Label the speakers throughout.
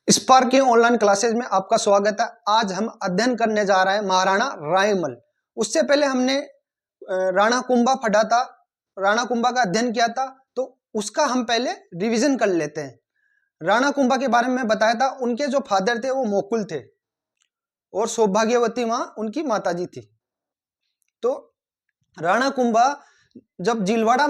Speaker 1: Spark के online classes में आपका स्वागत है। आज हम अध्ययन करने जा रहे हैं महाराणा रायमल। उससे पहले हमने राणा कुंभा पढ़ा था, राणा कुंभा का अध्ययन किया था, तो उसका हम पहले रिवीजन कर लेते हैं। राणा कुंभा के बारे में बताया था, उनके जो फादर थे वो मोकुल थे और सौभाग्यवती माँ उनकी माताजी थी। तो राणा कुंभा जब जिलवाड़ा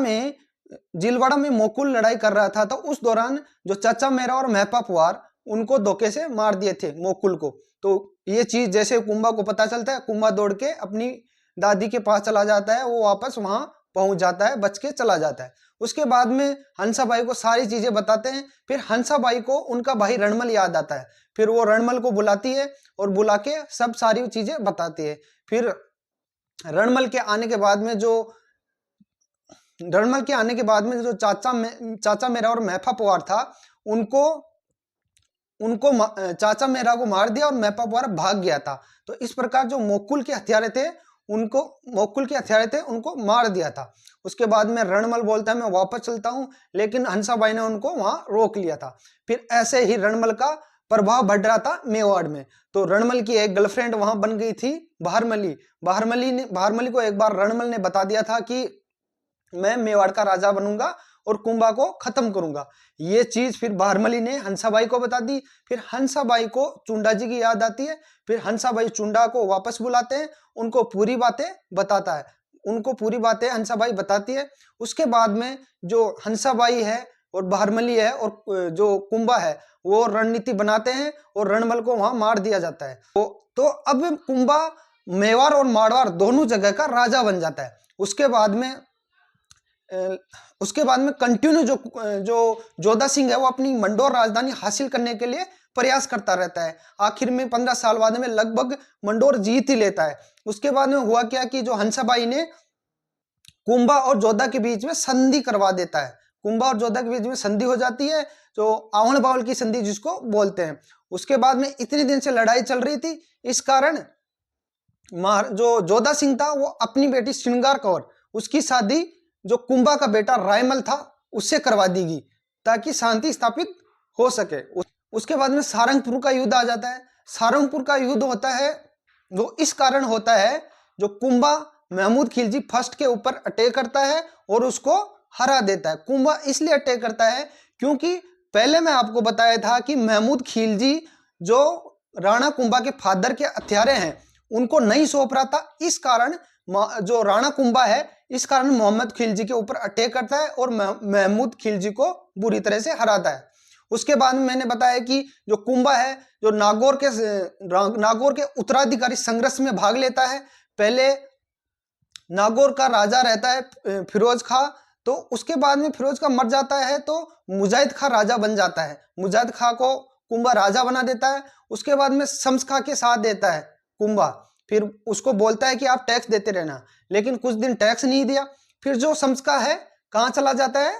Speaker 1: में मोकुल लड़ाई कर रहा था, तो उस दौरान जो चाचा मेरा और महपा पुआर उनको धोखे से मार दिए थे मोकुल को। तो ये चीज जैसे कुंभा को पता चलता है, कुंभा दौड़ के अपनी दादी के पास चला जाता है, वो वापस वहां पहुंच जाता है, बच के चला जाता है। उसके बाद में हंसाबाई को सारी चीजें बताते हैं। फिर हंसाबाई को उनका भाई रणमल याद आता है, फिर वो रणमल को बुलाती है और बुला के सब सारी चीजें बताती है। फिर रणमल के आने के बाद में जो चाचा मेरा और महफा पुआर था, उनको चाचा मेरा को मार दिया और महपा पुआर भाग गया था। तो इस प्रकार जो मोकुल के हथियारे थे उनको मार दिया था। उसके बाद में रणमल बोलता है मैं वापस चलता हूं, लेकिन हंसाबाई ने उनको वहां रोक लिया था। फिर ऐसे ही रणमल का प्रभाव बढ़ रहा था मेवाड़ में। तो रणमल की एक गर्लफ्रेंड वहां बन गई थी बहारमली को एक बार रणमल ने बता दिया था कि मैं मेवाड़ का राजा बनूंगा और कुंभा को खत्म करूंगा। ये चीज फिर बहारमली ने हंसाबाई को बता दी। फिर हंसाबाई को चुंडा जी की याद आती है। फिर हंसाबाई चुंडा को वापस बुलाते हैं, उनको पूरी बातें हंसाबाई बताती है। उसके बाद में जो हंसाबाई है और बहारमली है और जो कुंभा है वो रणनीति बनाते हैं और रणमल को वहां मार दिया जाता है। तो अब कुंभा मेवाड़ और मारवाड़ दोनों जगह का राजा बन जाता है। उसके बाद में कंटिन्यू जो जोधा सिंह है वो अपनी मंडोर राजधानी हासिल करने के लिए प्रयास करता रहता है। आखिर में 15 साल बाद में लगभग मंडोर जीत ही लेता है। उसके बाद में हुआ क्या कि जो हंसाबाई ने कुंभा और जोधा के बीच में संधि करवा देता है। कुंभा और जोधा के बीच में संधि हो जाती है, जो आवण बावल की संधि जिसको बोलते हैं। उसके बाद में इतने दिन से लड़ाई चल रही थी, इस कारण जो जोधा सिंह था वो अपनी बेटी श्रृंगार कौर, उसकी शादी जो कुंभा का बेटा रायमल था उससे करवा दी गई ताकि शांति स्थापित हो सके। उसके बाद में सारंगपुर का युद्ध आ जाता है। सारंगपुर का युद्ध होता है वो इस कारण होता है, जो कुंभा महमूद खिलजी फर्स्ट के ऊपर अटैक करता है और उसको हरा देता है। कुंभा इसलिए अटैक करता है क्योंकि पहले मैं आपको बताया था कि महमूद खिलजी जो राणा कुंभा के फादर के हथियारे हैं उनको नहीं सौंप रहा था। इस कारण जो राणा कुंभा है इस कारण मोहम्मद खिलजी के ऊपर अटैक करता है और महमूद खिलजी को बुरी तरह से हराता है। उसके बाद में मैंने बताया कि जो कुंभा है जो नागौर के उत्तराधिकारी संघर्ष में भाग लेता है। पहले नागौर का राजा रहता है फिरोज खां, तो उसके बाद में फिरोज खां मर जाता है तो मुजाहिद खां राजा बन जाता है। मुजाहिद खां को कुंभा राजा बना देता है। उसके बाद में शम्स खां के साथ देता है कुंभा, फिर उसको बोलता है कि आप टैक्स देते रहना, लेकिन कुछ दिन टैक्स नहीं दिया। फिर जो शम्स खां है कहाँ चला जाता है,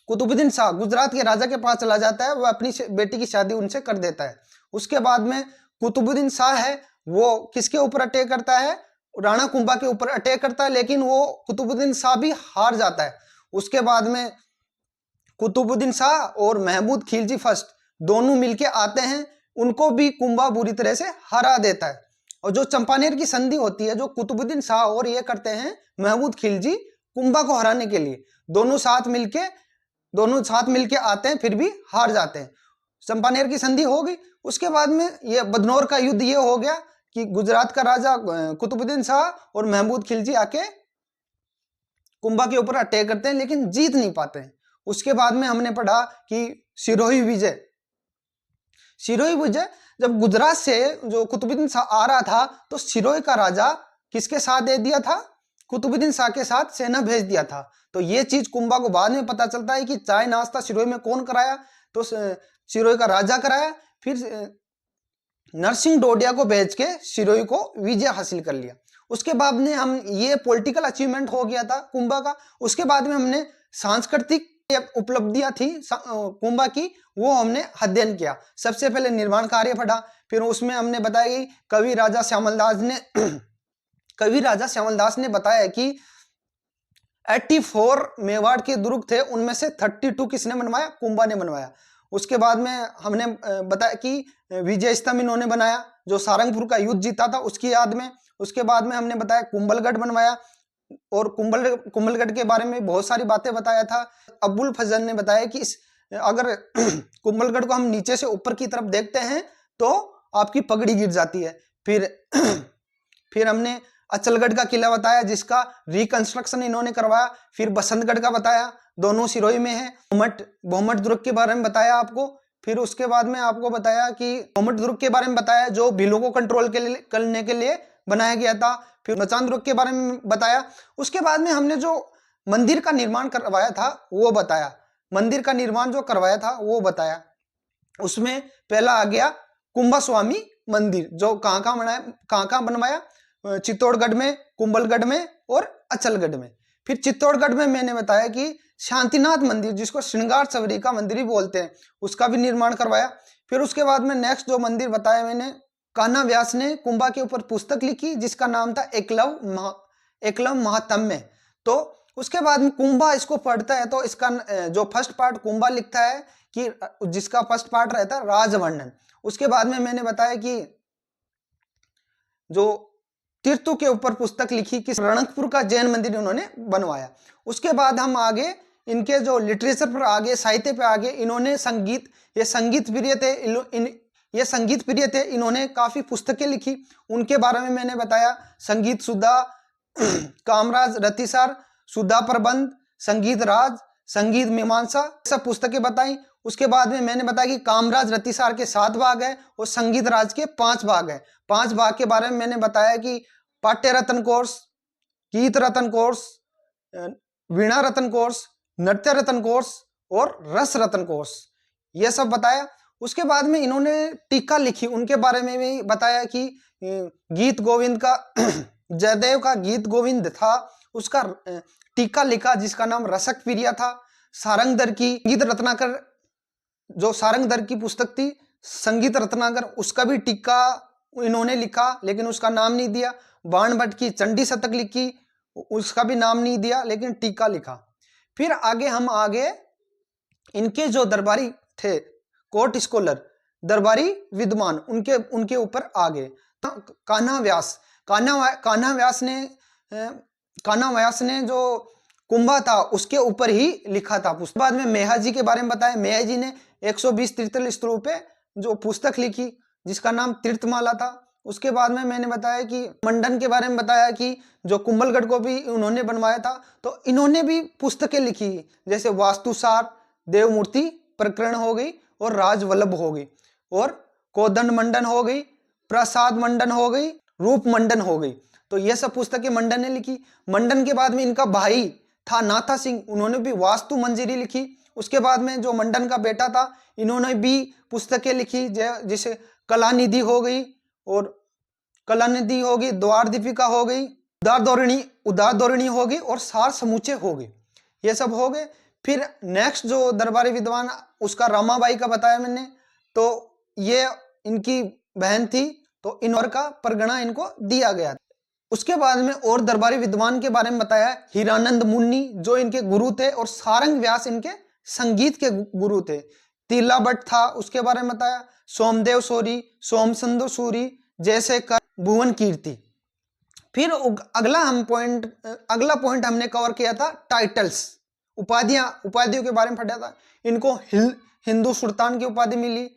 Speaker 1: कुतुबुद्दीन शाह गुजरात के राजा के पास चला जाता है, वह अपनी बेटी की शादी उनसे कर देता है। उसके बाद में कुतुबुद्दीन शाह है वो किसके ऊपर अटैक करता है, राणा कुंभा के ऊपर अटैक करता है, लेकिन वो कुतुबुद्दीन शाह भी हार जाता है। उसके बाद में कुतुबुद्दीन शाह और महमूद खिलजी फर्स्ट दोनों मिलके आते हैं, उनको भी कुंभा बुरी तरह से हरा देता है। और जो चंपानेर की संधि होती है, जो कुतुबुद्दीन शाह और ये करते हैं महमूद खिलजी कुंभा को हराने के लिए, दोनों साथ मिलके आते हैं, फिर भी हार जाते हैं। चंपानेर की संधि हो गई। उसके बाद में ये बदनौर का युद्ध ये हो गया कि गुजरात का राजा कुतुबुद्दीन शाह और महमूद खिलजी आके कुंभा के ऊपर अटैक करते हैं, लेकिन जीत नहीं पाते हैं। उसके बाद में हमने पढ़ा कि सिरोही विजय जब गुजरात से जो कुतुबुद्दीन शाह आ रहा था, तो सिरोही का राजा किसके साथ दे दिया था, कुतुबुद्दीन शाह के साथ सेना भेज दिया था। तो ये चीज कुंभा को बाद में पता चलता है कि चाय नाश्ता सिरोही में कौन कराया, तो सिरोही का राजा कराया। फिर नरसिंह डोडिया को भेज के सिरोही को विजय हासिल कर लिया। उसके बाद में हम ये पॉलिटिकल अचीवमेंट हो गया था कुंभा का। उसके बाद में हमने सांस्कृतिक उपलब्धियां थी कुंभा की, वो हमने अध्ययन किया। सबसे पहले निर्माण कार्य पढ़ा, फिर उसमें हमने बताया कि कवि राजा श्यामलदास ने बताया कि 84 मेवाड़ के दुर्ग थे, उनमें से 32 किसने बनवाया, कुंभा ने बनवाया। उसके बाद में हमने बताया कि विजय स्तंभ इन्होंने बनाया जो सारंगपुर का युद्ध जीता था उसकी याद में। उसके बाद में हमने बताया कुंभलगढ़ बनवाया, और कुंभलगढ़ के बारे में बहुत सारी बातें बताया था। अबुल फजल ने बताया कि अगर कुंभलगढ़ को हम नीचे से ऊपर की तरफ देखते हैं तो आपकी पगड़ी गिर जाती है। फिर फिर हमने अचलगढ़ का किला बताया जिसका रिकंस्ट्रक्शन इन्होंने करवाया। फिर बसंतगढ़ का बताया, दोनों सिरोही में है। भोमट दुर्ग के बारे में बताया आपको। फिर उसके बाद में आपको बताया कि भोमट दुर्ग के बारे में बताया जो भीलों को कंट्रोल करने के लिए बनाया गया था। फिर मचान दुर्ग के बारे में बताया। उसके बाद में हमने जो मंदिर का निर्माण करवाया था वो बताया, मंदिर का निर्माण जो करवाया था वो बताया। उसमें पहला आ गया कुंभा स्वामी मंदिर, जो कहाँ बनवाया, चित्तौड़गढ़ में, कुंभलगढ़ में और अचलगढ़ में। फिर चित्तौड़गढ़ में मैंने बताया कि शांतिनाथ मंदिर, जिसको श्रृंगार चवरी का मंदिर भी बोलते हैं, उसका भी निर्माण करवाया। फिर उसके बाद में नेक्स्ट जो मंदिर बताया मैंने, कान्हा व्यास ने कुंभा के ऊपर पुस्तक लिखी जिसका नाम था एकलव महात्म्य। तो उसके बाद में कुंभा इसको पढ़ता है तो इसका जो फर्स्ट पार्ट कुंभा लिखता है कि जिसका फर्स्ट पार्ट रहता है राजवर्णन। उसके बाद में मैंने बताया कि जो तीर्थों के ऊपर पुस्तक लिखी कि रणकपुर का जैन मंदिर उन्होंने बनवाया। उसके बाद हम आगे इनके जो लिटरेचर पर आगे, साहित्य पे आगे, इन्होंने संगीत, ये संगीत प्रिय थे, इन्होंने काफी पुस्तकें लिखी। उनके बारे में मैंने बताया, संगीत सुधा, कामराज रतिसार, सुधा प्रबंध, संगीत राज, संगीत मीमांसा, सब पुस्तकें बताई। उसके बाद में मैंने बताया कि कामराज रतिसार के 7 भाग है और संगीत राज के 5 भाग है। 5 भाग के बारे में मैंने बताया कि पाट्य रत्न कोर्स, गीत रत्न कोर्स, वीणा रत्न कोर्स, नृत्य रत्न कोर्स और रस रत्न कोर्स, ये सब बताया। उसके बाद में इन्होंने टीका लिखी, उनके बारे में भी बताया कि गीत गोविंद का जयदेव का गीत गोविंद था, उसका टीका लिखा जिसका नाम रसक प्रिया था। सारंगधर की गीत रत्नाकर, जो सारंगधर की पुस्तक थी संगीत रत्नाकर, उसका भी टीका इन्होंने लिखा लेकिन उसका नाम नहीं दिया। बाण भट्ट की चंडी शतक लिखी, उसका भी नाम नहीं दिया लेकिन टीका लिखा। फिर आगे इनके जो दरबारी थे, कोर्ट स्कॉलर, दरबारी विद्वान, उनके ऊपर आ गए। कान्हा व्यास ने जो कुंभा था उसके ऊपर ही लिखा था। उसके बाद में मेहा जी के बारे में बताया। मेहा जी ने 120 तीर्थल स्थलों पे जो पुस्तक लिखी जिसका नाम तीर्थमाला था। उसके बाद में मैंने बताया कि मंडन के बारे में बताया कि जो कुंभलगढ़ को भी उन्होंने बनवाया था, तो इन्होंने भी पुस्तकें लिखी जैसे वास्तुसार, देवमूर्ति प्रकरण हो गई और राजवल्लभ हो गई, और कोदंड मंडन हो गई, प्रसाद मंडन हो गई, रूप मंडन हो गई। तो ये सब पुस्तकें मंडन ने लिखी। मंडन के बाद में इनका भाई था नाथा सिंह, उन्होंने भी वास्तु मंजरी लिखी। उसके बाद में जो मंडन का बेटा था, इन्होंने भी पुस्तकें लिखी जैसे कलानिधि हो गई, और कलानिधि हो गई, द्वार दीपिका हो गई, उदार दौरणी हो गई, और सार समूचे हो गए, ये सब हो गए। फिर नेक्स्ट जो दरबारी विद्वान, उसका रामाबाई का बताया मैंने, तो ये इनकी बहन थी, तो इनवर का परगना इनको दिया गया। उसके बाद में और दरबारी विद्वान के बारे में बताया, हीरानंद मुन्नी जो इनके गुरु थे, और सारंग व्यास इनके संगीत के गुरु थे। तीला भट्ट था, उसके बारे में बताया। सोमदेव सूरी, सोमसुंदर सूरी, जैसे कर, भुवन कीर्ति। फिर अगला पॉइंट हमने कवर किया था टाइटल्स, उपाधियों के बारे में पढ़ा था। इनको हिंदू सुल्तान की उपाधि मिली,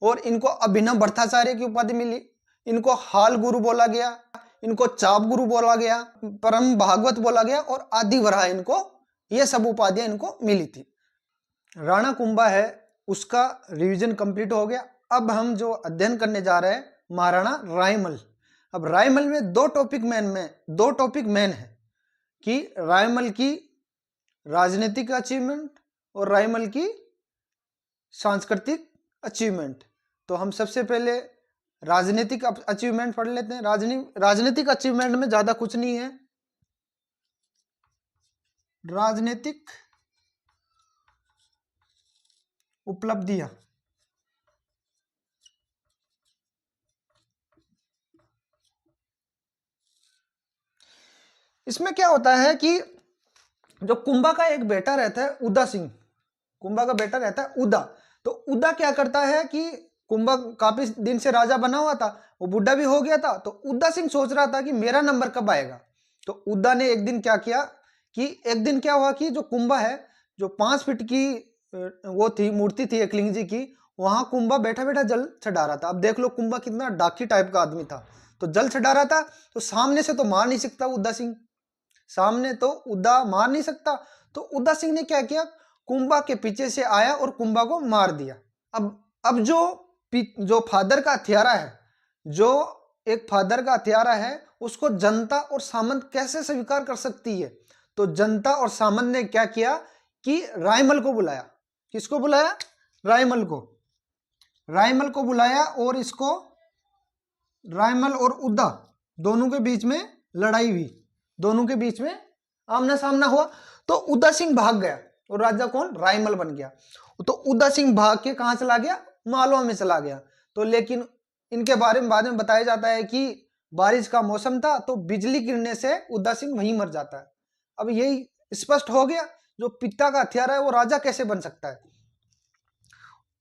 Speaker 1: और इनको अभिनव भट्टाचार्य की उपाधि मिली, इनको हाल गुरु बोला गया, इनको चाप गुरु बोला गया, परम भागवत बोला गया, और आदि वराह, इनको ये सब उपाधियां इनको मिली थी। राणा कुंभा है, उसका रिवीजन कंप्लीट हो गया। अब हम जो अध्ययन करने जा रहे हैं, महाराणा रायमल। अब रायमल में दो टॉपिक मेन है कि रायमल की राजनीतिक अचीवमेंट और रायमल की सांस्कृतिक अचीवमेंट। तो हम सबसे पहले राजनीतिक अचीवमेंट पढ़ लेते हैं। राजनीतिक अचीवमेंट में ज्यादा कुछ नहीं है। राजनीतिक उपलब्धियां, इसमें क्या होता है कि जो कुंभा का एक बेटा रहता है उदा सिंह, कुंभा का बेटा रहता है उदा, तो उद्दा क्या करता है कि कुंभा काफी दिन से राजा बना हुआ था, वो बुढ़ा भी हो गया था, तो उद्दा सिंह सोच रहा था कि मेरा नंबर कब आएगा। तो उद्दा ने एक दिन क्या किया कि एक दिन क्या हुआ कि जो कुंभा है, जो 5 फीट की वो थी मूर्ति थी एकलिंग जी की, वहां कुंभा बैठा बैठा जल चढ़ा रहा था। अब देख लो कुंभा कितना डाकी टाइप का आदमी था, तो जल चढ़ा रहा था, तो सामने से तो मार नहीं सकता उद्दा सिंह, सामने तो उद्दा मार नहीं सकता। तो उद्दा सिंह ने क्या किया, कुंभा के पीछे से आया और कुंभा को मार दिया। अब जो फादर का हथियारा है, जो एक फादर का हथियारा है, उसको जनता और सामंत कैसे स्वीकार कर सकती है। तो जनता और सामंत ने क्या किया कि रायमल को बुलाया। किसको बुलाया? रायमल को। रायमल को बुलाया और इसको रायमल और उद्दा दोनों के बीच में लड़ाई हुई, दोनों के बीच में आमना सामना हुआ। तो उद्दा सिंह भाग गया और राजा कौन? रायमल बन गया। तो उद्दा सिंह भाग के कहां चला गया? मालवा में चला गया। तो लेकिन इनके बारे में बाद में बताया जाता है कि बारिश का मौसम था, तो बिजली गिरने से उद्दा सिंह वहीं मर जाता है। अब यही स्पष्ट हो गया, जो पिता का हथियार है वो राजा कैसे बन सकता है।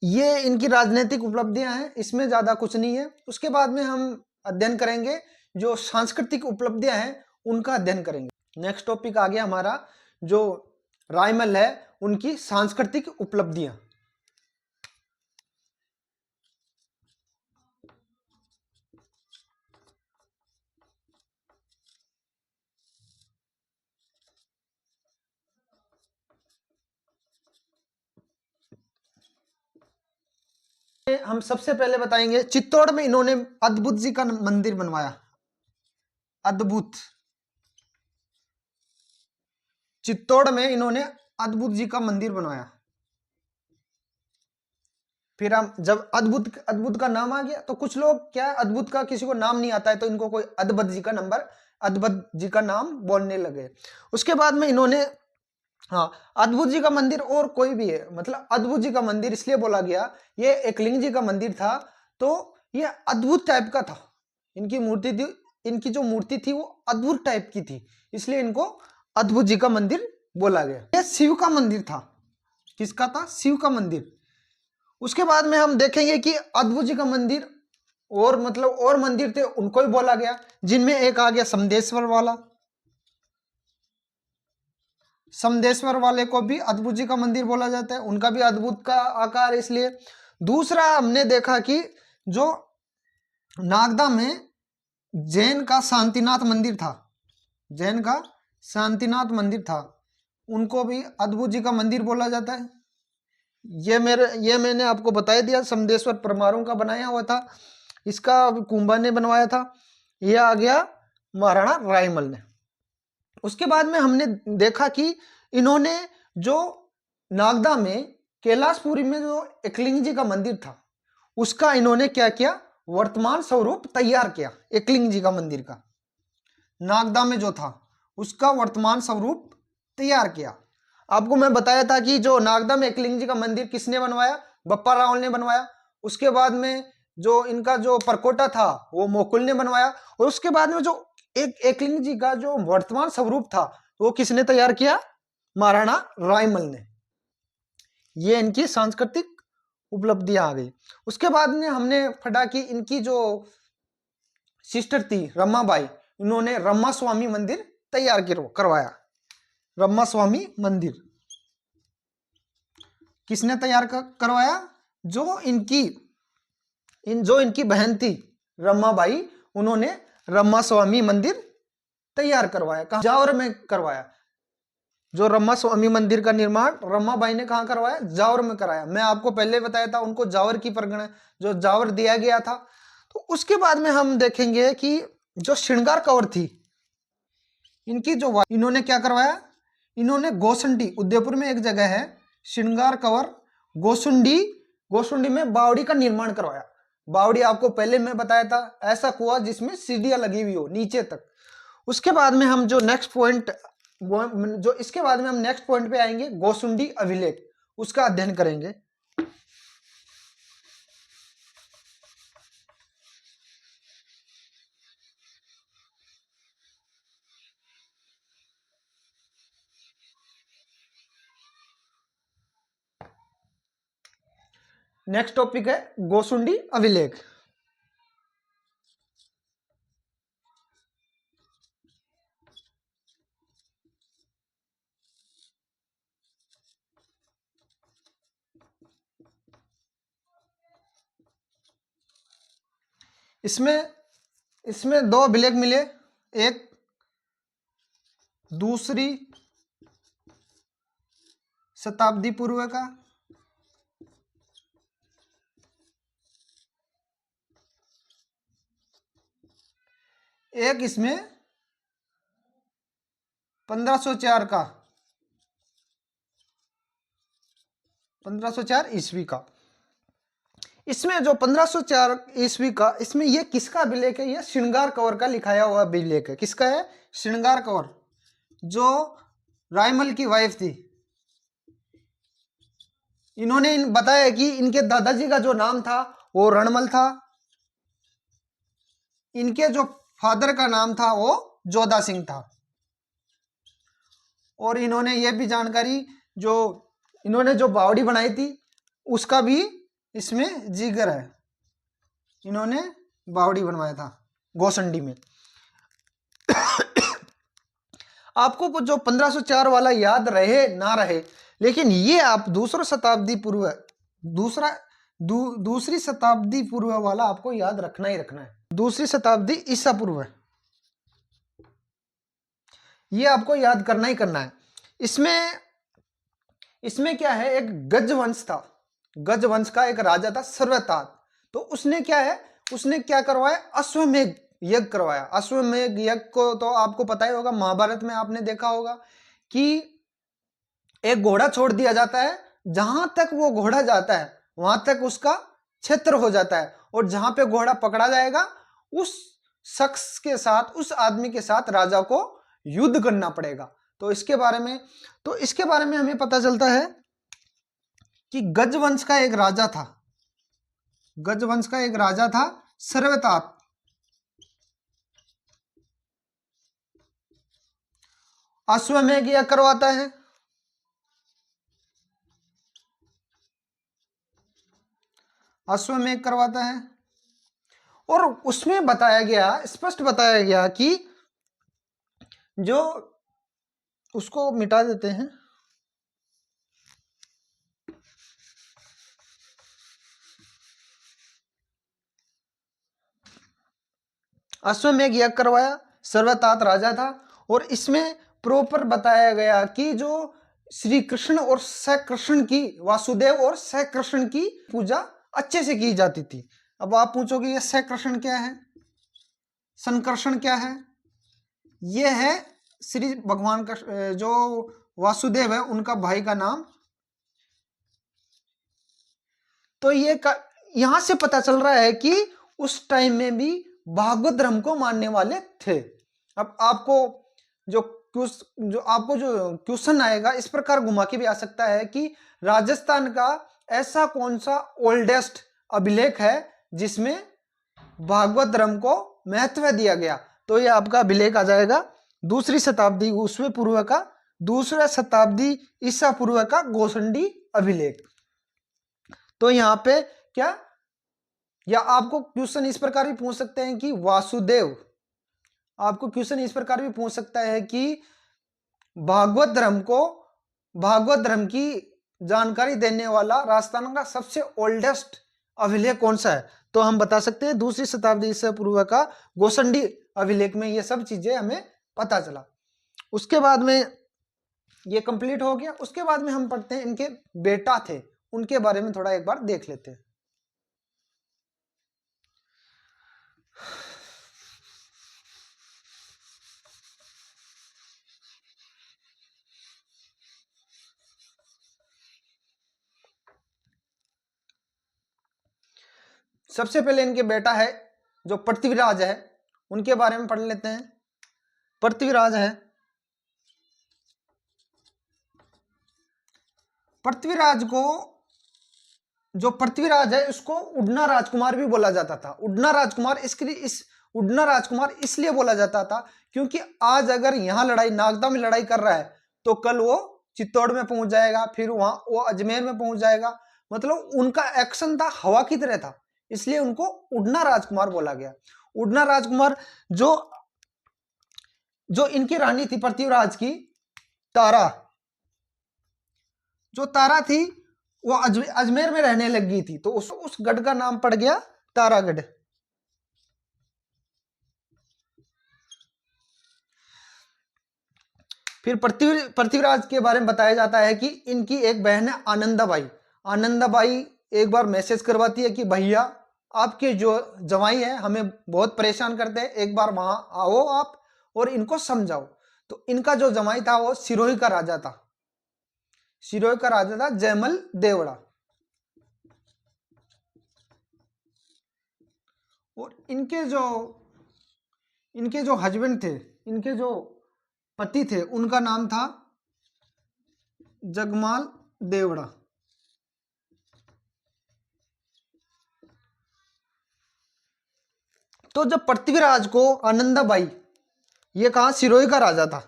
Speaker 1: ये इनकी राजनीतिक उपलब्धियां हैं, इसमें ज्यादा कुछ नहीं है। उसके बाद में हम अध्ययन करेंगे जो सांस्कृतिक उपलब्धियां हैं, उनका अध्ययन करेंगे। नेक्स्ट टॉपिक आ गया हमारा, जो रायमल है उनकी सांस्कृतिक उपलब्धियां। हम सबसे पहले बताएंगे चित्तौड़ में इन्होंने अद्भुत जी का मंदिर बनवाया। अद्भुत, चित्तौड़ में इन्होंने अद्भुत जी का मंदिर बनवाया। फिर हम जब अद्भुत अद्भुत का नाम आ गया, तो कुछ लोग क्या, अद्भुत का किसी को नाम नहीं आता है, तो इनको कोई अद्भुत जी का नंबर, अद्भुत जी का नाम बोलने लगे। उसके बाद में इन्होंने, हाँ, अद्भुत जी का मंदिर और कोई भी है, मतलब अद्भुत जी का मंदिर इसलिए बोला गया, ये एकलिंग जी का मंदिर था, तो ये अद्भुत टाइप का था। इनकी मूर्ति थी, इनकी जो मूर्ति थी वो अद्भुत टाइप की थी, इसलिए इनको अद्भुत जी का मंदिर बोला गया। ये शिव का मंदिर था। किसका था? शिव का मंदिर। उसके बाद में हम देखेंगे कि अद्भुत जी का मंदिर और मतलब और मंदिर थे, उनको भी बोला गया, जिनमें एक आ गया समदेश्वर वाला। समदेश्वर वाले को भी अद्भुत जी का मंदिर बोला जाता है, उनका भी अद्भुत का आकार, इसलिए। दूसरा हमने देखा कि जो नागदा में जैन का शांतिनाथ मंदिर था, जैन का शांतिनाथ मंदिर था, उनको भी अद्भुत जी का मंदिर बोला जाता है। ये मैंने आपको बता दिया, समदेश्वर परमाणु का बनाया हुआ था, इसका कुंभा ने बनवाया था। ये आ गया महाराणा रायमल ने। उसके बाद में हमने देखा कि इन्होंने जो नागदा में कैलाशपुरी में जो एकलिंग जी का मंदिर था, उसका इन्होंने क्या किया, वर्तमान स्वरूप तैयार किया। एकलिंग जी का मंदिर का नागदा में जो था उसका वर्तमान स्वरूप तैयार किया। आपको मैं बताया था कि जो नागदा में एकलिंग जी का मंदिर किसने बनवाया? बप्पा रावल ने बनवाया। उसके बाद में जो इनका जो परकोटा था वो मोकुल ने बनवाया, और उसके बाद में जो एकलिंग जी का जो वर्तमान स्वरूप था वो किसने तैयार किया? महाराणा रायमल ने। ये इनकी सांस्कृतिक उपलब्धियां आ गई। उसके बाद में हमने पढ़ा कि इनकी जो सिस्टर थी रमाबाई, इन्होंने रमा स्वामी मंदिर तैयार करवाया। रमा स्वामी मंदिर किसने तैयार करवाया? जो इनकी बहन थी रमाबाई, उन्होंने रमा स्वामी मंदिर तैयार करवाया। कहां? जावर में करवाया। जो रमा स्वामी मंदिर का निर्माण रमाबाई ने कहां करवाया? जावर में कराया। मैं आपको पहले बताया था उनको जावर की परगना, जो जावर दिया गया था। तो उसके बाद में हम देखेंगे कि जो श्रृंगार कंवर थी, इनकी जो इन्होंने क्या करवाया? इन्होंने गोसुंडी, उदयपुर में एक जगह है श्रृंगार कंवर गोसुंडी, गोसुंडी में बावड़ी का निर्माण करवाया। बावड़ी आपको पहले मैं बताया था, ऐसा कुआं जिसमें सीढ़ियां लगी हुई हो नीचे तक। उसके बाद में हम जो नेक्स्ट पॉइंट, जो इसके बाद में हम नेक्स्ट पॉइंट पे आएंगे, गोसुंडी अभिलेख, उसका अध्ययन करेंगे। नेक्स्ट टॉपिक है गोसुंडी अभिलेख। इसमें दो अभिलेख मिले, एक दूसरी शताब्दी पूर्व का, एक इसमें 1504 का, 1504 ईस्वी का। इसमें जो 1504 ईस्वी का, इसमें ये किसका अभिलेख है? ये श्रृंगार कंवर का लिखाया हुआ अभिलेख है। किसका है? श्रृंगार कंवर, जो रायमल की वाइफ थी। इन्होंने बताया कि इनके दादाजी का जो नाम था वो रणमल था, इनके जो फादर का नाम था वो जोधा सिंह था। और इन्होंने ये भी जानकारी, जो इन्होंने जो बावड़ी बनाई थी उसका भी इसमें जिक्र है। इन्होंने बावड़ी बनवाया था गोसंडी में। आपको जो 1504 वाला याद रहे ना रहे, लेकिन ये आप दूसरी शताब्दी पूर्व वाला आपको याद रखना ही रखना है। दूसरी शताब्दी ईसा पूर्व, ये आपको याद करना ही करना है। इसमें क्या है, एक गजवंश था, गजवंश का एक राजा था सर्वतात। तो उसने क्या करवाया? अश्वमेध यज्ञ करवाया। अश्वमेध यज्ञ को तो आपको पता ही होगा, महाभारत में आपने देखा होगा कि एक घोड़ा छोड़ दिया जाता है, जहां तक वो घोड़ा जाता है वहां तक उसका क्षेत्र हो जाता है, और जहां पे घोड़ा पकड़ा जाएगा उस शख्स के साथ, उस आदमी के साथ राजा को युद्ध करना पड़ेगा। तो इसके बारे में हमें पता चलता है कि गजवंश का एक राजा था सर्वतात। अश्वमेध यज्ञ करवाता है, अश्वमेध करवाता है, और उसमें स्पष्ट बताया गया कि जो उसको मिटा देते हैं, अश्वमेध यज्ञ करवाया, सर्वतात राजा था। और इसमें प्रॉपर बताया गया कि जो श्री कृष्ण और सकृष्ण की, वासुदेव और सकृष्ण की पूजा अच्छे से की जाती थी। अब आप पूछोगे ये सकृष्ण क्या है, संकर्षण क्या है? ये है श्री भगवान का, जो वासुदेव है उनका भाई का नाम। तो यहां से पता चल रहा है कि उस टाइम में भी भागवत धर्म को मानने वाले थे। अब आपको जो क्वेश्चन आएगा, इस प्रकार घुमा के भी आ सकता है कि राजस्थान का ऐसा कौन सा ओल्डेस्ट अभिलेख है जिसमें भागवत धर्म को महत्व दिया गया? तो ये आपका अभिलेख आ जाएगा दूसरी शताब्दी ईसा पूर्व का गोसंडी अभिलेख। तो यहां पे क्या, या आपको क्वेश्चन इस प्रकार भी पूछ सकते हैं कि भागवत धर्म की जानकारी देने वाला राजस्थान का सबसे ओल्डेस्ट अभिलेख कौन सा है? तो हम बता सकते हैं दूसरी शताब्दी ईसा पूर्व का गोसंडी अभिलेख में ये सब चीजें हमें पता चला। उसके बाद में ये कंप्लीट हो गया। उसके बाद में हम पढ़ते हैं इनके बेटा थे, उनके बारे में थोड़ा एक बार देख लेते हैं। सबसे पहले इनके बेटा है जो पृथ्वीराज है, उनके बारे में पढ़ लेते हैं। पृथ्वीराज है, उसको उड़ना राजकुमार भी बोला जाता था। उड़ना राजकुमार इसलिए बोला जाता था क्योंकि आज अगर यहां नागदा में लड़ाई कर रहा है तो कल वो चित्तौड़ में पहुंच जाएगा, फिर वो अजमेर में पहुंच जाएगा, मतलब उनका एक्शन था हवा की तरह था, इसलिए उनको उड़ना राजकुमार बोला गया। उड़ना राजकुमार जो जो इनकी रानी थी पृथ्वीराज की, तारा, जो तारा थी वो अजमेर में रहने लग गई थी, तो उस गढ़ का नाम पड़ गया तारागढ़। फिर पृथ्वीराज के बारे में बताया जाता है कि इनकी एक बहन है आनंदाबाई। आनंदाबाई एक बार मैसेज करवाती है कि भैया आपके जो जवाई है हमें बहुत परेशान करते हैं, एक बार वहां आओ आप और इनको समझाओ। तो इनका जो जवाई था वो सिरोही का राजा था, सिरोही का राजा था जयमल देवड़ा। और इनके जो हस्बैंड थे, इनके जो पति थे, उनका नाम था जगमाल देवड़ा। तो जब पृथ्वीराज को आनंदाबाई, ये कहा सिरोही का राजा था,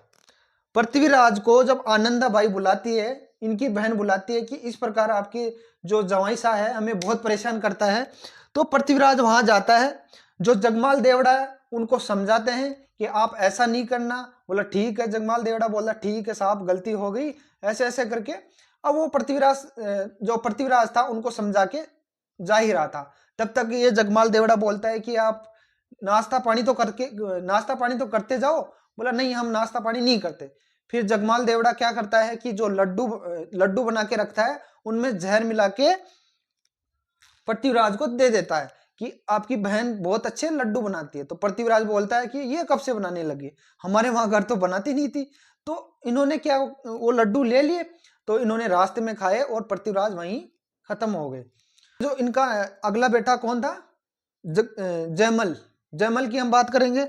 Speaker 1: पृथ्वीराज को जब आनंदाबाई बुलाती है, इनकी बहन बुलाती है कि इस प्रकार आपके जो जवाई सा है हमें बहुत परेशान करता है, तो पृथ्वीराज वहां जाता है, जो जगमाल देवड़ा है उनको समझाते हैं कि आप ऐसा नहीं करना। बोला ठीक है, जगमाल देवड़ा बोला ठीक है साहब गलती हो गई, ऐसे ऐसे करके। अब वो पृथ्वीराज था उनको समझा के जा ही रहा था, तब तक ये जगमाल देवड़ा बोलता है कि आप नाश्ता पानी तो करते जाओ। बोला नहीं, हम नाश्ता पानी नहीं करते। फिर जगमाल देवड़ा क्या करता है कि जो लड्डू बना के रखता है उनमें जहर मिला के पृथ्वीराज को दे देता है कि आपकी बहन बहुत अच्छे लड्डू बनाती है। तो पृथ्वीराज बोलता है कि ये कब से बनाने लगी, हमारे वहां घर तो बनाती नहीं थी। तो इन्होंने क्या, वो लड्डू ले लिए, तो इन्होंने रास्ते में खाए और पृथ्वीराज वहीं खत्म हो गए। जो इनका अगला बेटा कौन था, जयमल। जयमल की हम बात करेंगे।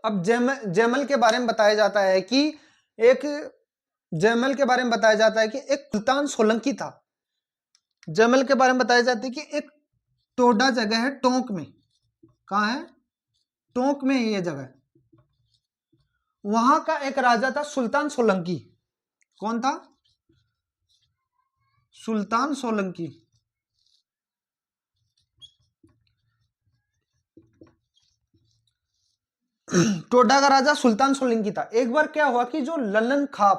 Speaker 1: अब जयमल के बारे में बताया जाता है कि एक जयमल के बारे में बताया जाता है कि एक सुल्तान सोलंकी था। जयमल के बारे में बताया जाता है कि एक टोडा जगह है टोंक में, कहाँ है, टोंक में ये जगह, वहां का एक राजा था सुल्तान सोलंकी। कौन था, सुल्तान सोलंकी। टोडा का राजा सुल्तान सोलंकी था। एक बार क्या हुआ कि जो लल्ला खा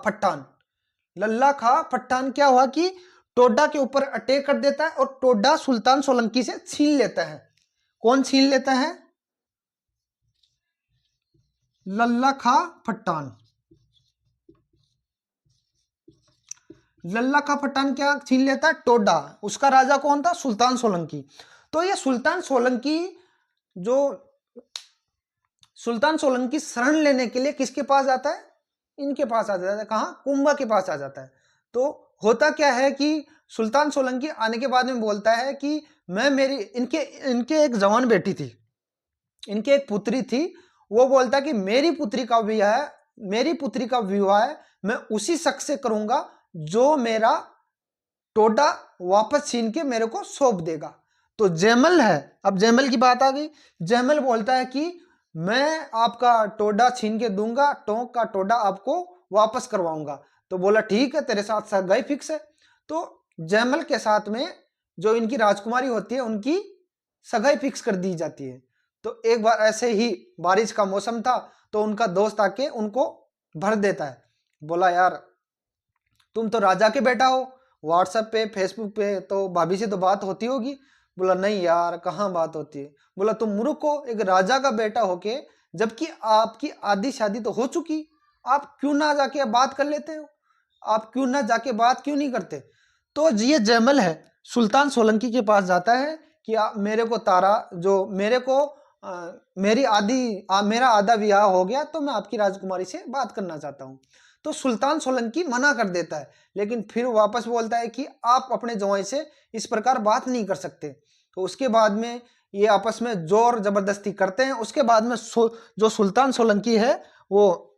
Speaker 1: पठान क्या हुआ कि टोडा के ऊपर अटैक कर देता है और टोडा सुल्तान सोलंकी से छीन लेता है। कौन छीन लेता है, लल्ला खा पठान। लल्ला खा पठान क्या छीन लेता है, टोडा। उसका राजा कौन था, सुल्तान सोलंकी। तो ये सुल्तान सोलंकी शरण लेने के लिए किसके पास आता है, इनके पास आ जाता है। कहां, कुंभा के पास आ जाता है। तो होता क्या है कि सुल्तान सोलंकी आने के बाद में बोलता है कि इनके एक जवान बेटी थी, इनके एक पुत्री थी। वो बोलता है कि मेरी पुत्री का विवाह है मैं उसी शख्स से करूंगा जो मेरा टोडा वापस छीन के मेरे को सौंप देगा। तो जयमल है, अब जयमल की बात आ गई। जयमल बोलता है कि मैं आपका टोडा छीन के दूंगा, टोंक का टोडा आपको वापस करवाऊंगा। तो बोला ठीक है, तेरे साथ सगाई फिक्स है। तो जयमल के साथ में जो इनकी राजकुमारी होती है उनकी सगाई फिक्स कर दी जाती है। तो एक बार ऐसे ही बारिश का मौसम था, तो उनका दोस्त आके उनको भर देता है। बोला यार तुम तो राजा के बेटा हो, व्हाट्सएप पे फेसबुक पे तो भाभी से तो बात होती होगी। बोला नहीं यार, कहाँ बात होती है। बोला तुम मूर्ख हो, एक राजा का बेटा होके, जबकि आपकी आधी शादी तो हो चुकी, आप क्यों ना जाके बात कर लेते हो, आप क्यों ना जाके बात क्यों नहीं करते। तो ये जयमल है सुल्तान सोलंकी के पास जाता है कि मेरे को तारा जो मेरे को मेरा आधा विवाह हो गया, तो मैं आपकी राजकुमारी से बात करना चाहता हूँ। तो सुल्तान सोलंकी मना कर देता है, लेकिन फिर वापस बोलता है कि आप अपने जवाई से इस प्रकार बात नहीं कर सकते। तो उसके बाद में ये आपस में जोर जबरदस्ती करते हैं। उसके बाद में जो सुल्तान सोलंकी है वो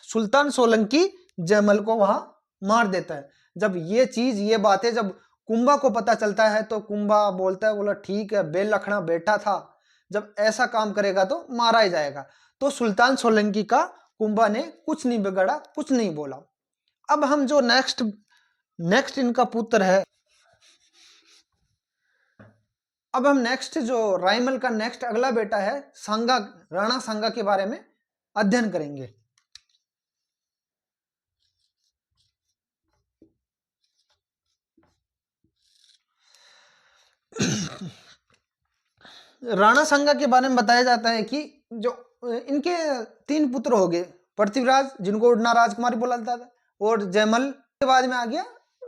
Speaker 1: सुल्तान सोलंकी जयमल को वहां मार देता है। जब ये चीज, ये बातें जब कुंभा को पता चलता है तो कुंभा बोलता है, बोला ठीक है, बेल लखना बेटा था, जब ऐसा काम करेगा तो मारा ही जाएगा। तो सुल्तान सोलंकी का कुंभा ने कुछ नहीं बिगाड़ा, कुछ नहीं बोला। अब हम जो नेक्स्ट इनका पुत्र है, अब हम नेक्स्ट जो रायमल का नेक्स्ट अगला बेटा है सांगा, राणा सांगा के बारे में अध्ययन करेंगे। राणा सांगा के बारे में बताया जाता है कि जो इनके 3 पुत्र हो गए, पृथ्वीराज जिनको उड़ना राजकुमारी बोला जाता था, और जयमल के बाद में आ गया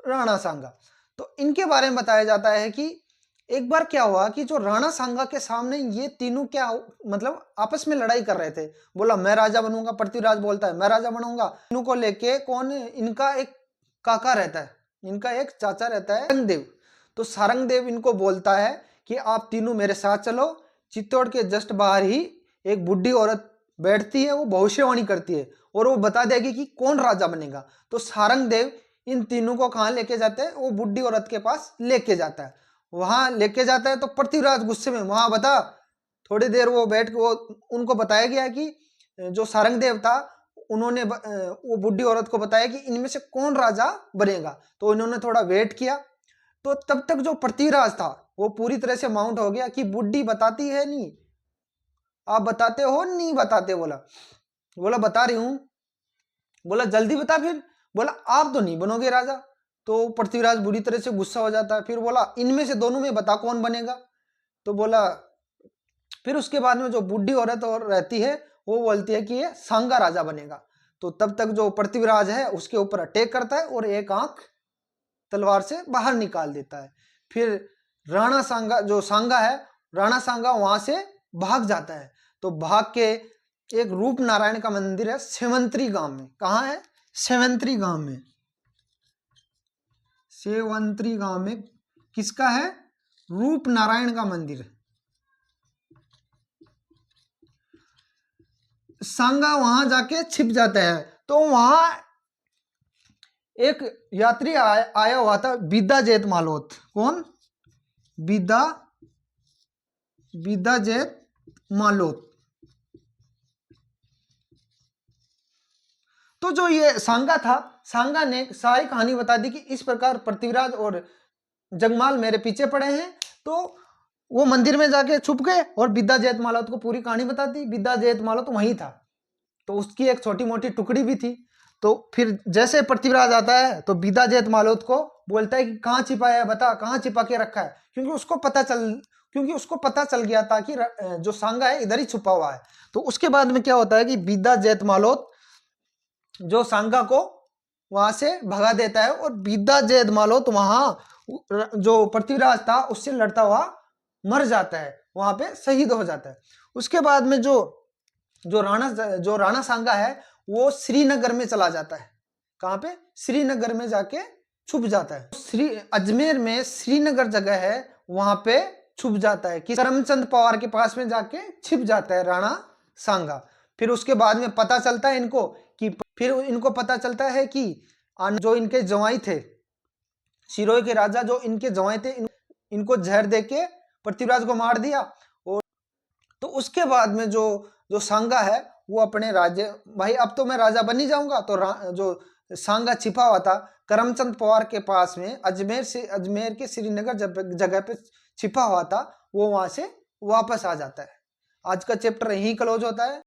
Speaker 1: राणा सांगा। तो इनके बारे में बताया जाता है कि एक बार क्या हुआ कि जो राणा सांगा के सामने ये तीनों क्या मतलब आपस में लड़ाई कर रहे थे। बोला मैं राजा बनूंगा, पृथ्वीराज बोलता है मैं राजा बनूंगा। तीनों को लेके कौन, इनका एक काका रहता है, इनका एक चाचा रहता है सारंगदेव। तो सारंगदेव इनको बोलता है कि आप तीनों मेरे साथ चलो। चित्तौड़ के जस्ट बाहर ही एक बुढ़ी औरत बैठती है, वो भविष्यवाणी करती है और वो बता देगी कि कौन राजा बनेगा। तो सारंगदेव इन तीनों को कहाँ लेके जाते हैं, वो बुढ़ी औरत के पास लेके जाता है। वहां लेके जाता है तो पृथ्वीराज गुस्से में, वहां बता, थोड़ी देर वो बैठ के वो उनको बताया गया कि जो सारंगदेव था उन्होंने वो बुढ़ी औरत को बताया कि इनमें से कौन राजा बनेगा। तो इन्होंने थोड़ा वेट किया। तो तब तक जो पृथ्वीराज था वो पूरी तरह से माउंट हो गया कि बुढ़ी बताती है नहीं, आप बताते हो नहीं बताते। बोला बता रही हूं। बोला जल्दी बता फिर। बोला आप तो नहीं बनोगे राजा। तो पृथ्वीराज बुरी तरह से गुस्सा हो जाता है। फिर बोला इनमें से दोनों में बता कौन बनेगा। तो बोला, फिर उसके बाद में जो बुढ़ी औरत और रहती है वो बोलती है कि ये सांगा राजा बनेगा। तो तब तक जो पृथ्वीराज है उसके ऊपर अटैक करता है और एक आंख तलवार से बाहर निकाल देता है। फिर राणा सांगा, जो सांगा है, राणा सांगा वहां से भाग जाता है। तो भाग के एक रूप नारायण का मंदिर है सेवंतरी गांव में। कहाँ है? सेवंतरी गांव में। सेवंतरी गांव में किसका है? रूप नारायण का मंदिर। सांगा वहां जाके छिप जाता है। तो वहां एक यात्री आया हुआ था, बिदा जेत मालोत। कौन? बिदा जेत मालोत। तो जो ये सांगा था, सांगा ने सारी कहानी बता दी कि इस प्रकार पृथ्वीराज और जगमाल मेरे पीछे पड़े हैं। तो वो मंदिर में जाके छुप गए और बिदा जेत मालोत को पूरी कहानी बता दी। बिदा जेत मालोत वहीं था, तो उसकी एक छोटी मोटी टुकड़ी भी थी। तो फिर जैसे पृथ्वीराज आता है तो बिदा जेत मालोत को बोलता है कि कहाँ छिपा है, बता कहाँ छिपा के रखा है। क्योंकि उसको पता चल गया था कि जो सांगा है इधर ही छुपा हुआ है। तो उसके बाद में क्या होता है कि बिदा जेत मालोत जो सांगा को वहां से भगा देता है और बिदा जेत मालोत वहां जो पृथ्वीराज था उससे लड़ता हुआ मर जाता है, वहां पे शहीद हो जाता है। उसके बाद में जो राणा सांगा है वो श्रीनगर में चला जाता है। कहां पे? श्रीनगर में जाके छुप जाता है। अजमेर में श्रीनगर जगह है, वहां पे छुप जाता है कि करमचंद पवार के पास में जाके छिप जाता है राणा सांगा। फिर उसके बाद में पता चलता है इनको कि जो इनके जवाई थे, सिरोही के राजा जो इनके जवाई थे, इनको जहर देके पृथ्वीराज को मार दिया। और तो उसके बाद में जो सांगा है वो अपने राज्य, भाई अब तो मैं राजा बन ही जाऊंगा। तो जो सांगा छिपा हुआ था करमचंद पवार के पास में, अजमेर के श्रीनगर जगह पे छिपा हुआ था, वो वहां से वापस आ जाता है। आज का चैप्टर यहीं क्लोज होता है।